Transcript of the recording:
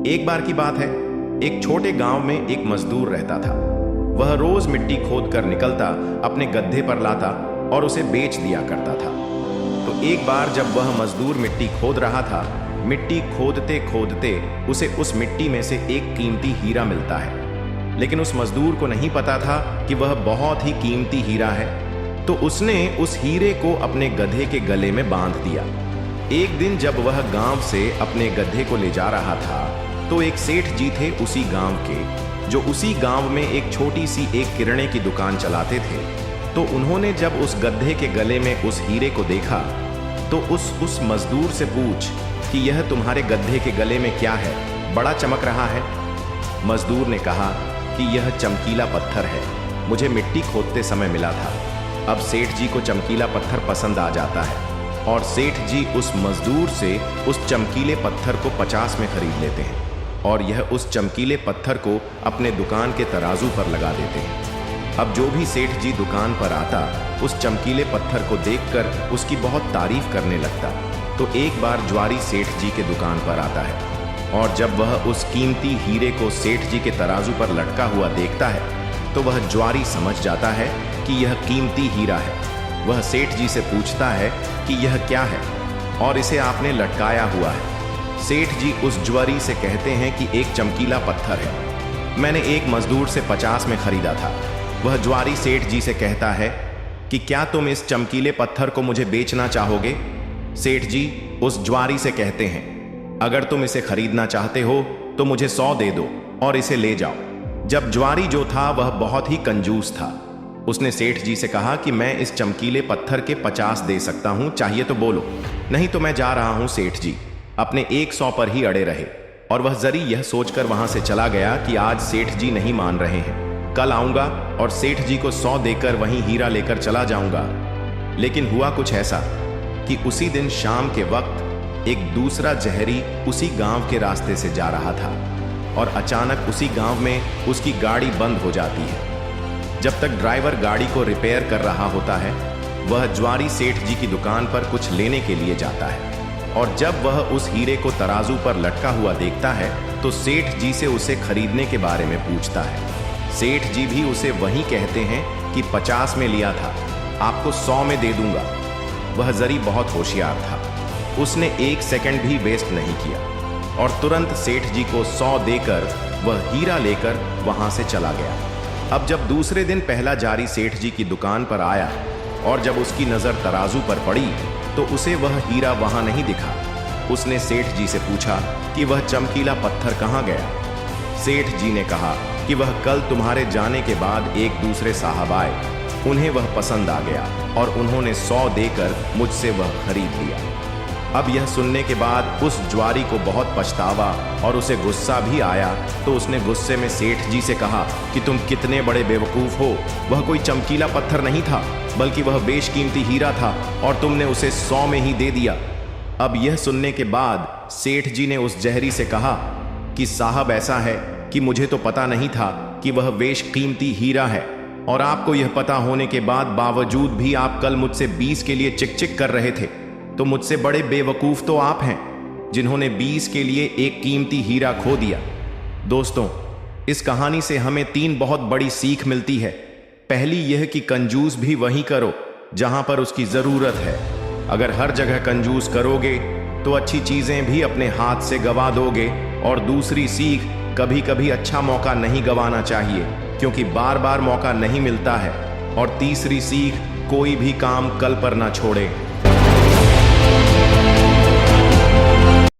एक बार की बात है, एक छोटे गांव में एक मजदूर रहता था। वह रोज मिट्टी खोद कर निकलता, अपने गड्ढे पर लाता और उसे बेच दिया करता था। तो एक बार जब वह मजदूर मिट्टी खोद रहा था, मिट्टी खोदते खोदते उसे उस मिट्टी में से एक कीमती हीरा मिलता है। लेकिन उस मजदूर को नहीं पता था कि वह बहुत ही कीमती हीरा है। तो उसने उस हीरे को अपने गधे के गले में बांध दिया। एक दिन जब वह गांव से अपने गधे को ले जा रहा था, तो एक सेठ जी थे उसी गांव के, जो उसी गांव में एक छोटी सी एक किराने की दुकान चलाते थे। तो उन्होंने जब उस गधे के गले में उस हीरे को देखा, तो उस मजदूर से पूछ कि यह तुम्हारे गधे के गले में क्या है, बड़ा चमक रहा है। मजदूर ने कहा कि यह चमकीला पत्थर है, मुझे मिट्टी खोदते समय मिला था। अब सेठ जी को चमकीला पत्थर पसंद आ जाता है और सेठ जी उस मजदूर से उस चमकीले पत्थर को 50 में खरीद लेते हैं और यह उस चमकीले पत्थर को अपने दुकान के तराजू पर लगा देते हैं। अब जो भी सेठ जी दुकान पर आता, उस चमकीले पत्थर को देखकर उसकी बहुत तारीफ करने लगता। तो एक बार ज्वारी सेठ जी के दुकान पर आता है और जब वह उस कीमती हीरे को सेठ जी के तराजू पर लटका हुआ देखता है, तो वह ज्वारी समझ जाता है कि यह कीमती हीरा है। वह सेठ जी से पूछता है कि यह क्या है और इसे आपने लटकाया हुआ है। सेठ जी उस ज्वारी से कहते हैं कि एक चमकीला पत्थर है, मैंने एक मजदूर से 50 में खरीदा था। वह ज्वारी सेठ जी से कहता है कि क्या तुम इस चमकीले पत्थर को मुझे बेचना चाहोगे? सेठ जी उस ज्वारी से कहते हैं, अगर तुम इसे खरीदना चाहते हो तो मुझे 100 दे दो और इसे ले जाओ। जब ज्वारी जो था वह बहुत ही कंजूस था, उसने सेठ जी से कहा कि मैं इस चमकीले पत्थर के 50 दे सकता हूं, चाहिए तो बोलो, नहीं तो मैं जा रहा हूं। सेठ जी अपने 100 पर ही अड़े रहे और वह जरी यह सोचकर वहां से चला गया कि आज सेठ जी नहीं मान रहे हैं, कल आऊंगा और सेठ जी को 100 देकर वहीं हीरा लेकर चला जाऊंगा। लेकिन हुआ कुछ ऐसा कि उसी दिन शाम के वक्त एक दूसरा जहरी उसी गांव के रास्ते से जा रहा था और अचानक उसी गांव में उसकी गाड़ी बंद हो जाती है। जब तक ड्राइवर गाड़ी को रिपेयर कर रहा होता है, वह ज्वारी सेठ जी की दुकान पर कुछ लेने के लिए जाता है और जब वह उस हीरे को तराजू पर लटका हुआ देखता है, तो सेठ जी से उसे खरीदने के बारे में पूछता है। सेठ जी भी उसे वही कहते हैं कि 50 में लिया था, आपको 100 में दे दूंगा। वह जरी बहुत होशियार था, उसने 1 सेकंड भी वेस्ट नहीं किया और तुरंत सेठ जी को 100 देकर वह हीरा लेकर वहां से चला गया। अब जब दूसरे दिन पहला जारी सेठ जी की दुकान पर आया और जब उसकी नजर तराजू पर पड़ी, तो उसे वह हीरा वहां नहीं दिखा। उसने सेठ जी से पूछा कि वह चमकीला पत्थर कहां गया। सेठ जी ने कहा कि वह कल तुम्हारे जाने के बाद एक दूसरे साहब आए, उन्हें वह पसंद आ गया और उन्होंने 100 देकर मुझसे वह खरीद लिया। अब यह सुनने के बाद उस ज्वारी को बहुत पछतावा और उसे गुस्सा भी आया। तो उसने गुस्से में सेठ जी से कहा कि तुम कितने बड़े बेवकूफ़ हो, वह कोई चमकीला पत्थर नहीं था, बल्कि वह बेशकीमती हीरा था और तुमने उसे 100 में ही दे दिया। अब यह सुनने के बाद सेठ जी ने उस जहरी से कहा कि साहब, ऐसा है कि मुझे तो पता नहीं था कि वह बेशकीमती हीरा है और आपको यह पता होने के बावजूद भी आप कल मुझसे 20 के लिए चिक चिक कर रहे थे, तो मुझसे बड़े बेवकूफ़ तो आप हैं जिन्होंने 20 के लिए एक कीमती हीरा खो दिया। दोस्तों, इस कहानी से हमें 3 बहुत बड़ी सीख मिलती है। पहली यह कि कंजूस भी वहीं करो जहां पर उसकी ज़रूरत है। अगर हर जगह कंजूस करोगे तो अच्छी चीज़ें भी अपने हाथ से गंवा दोगे। और दूसरी सीख, कभी कभी अच्छा मौका नहीं गंवाना चाहिए, क्योंकि बार बार मौका नहीं मिलता है। और तीसरी सीख, कोई भी काम कल पर ना छोड़े।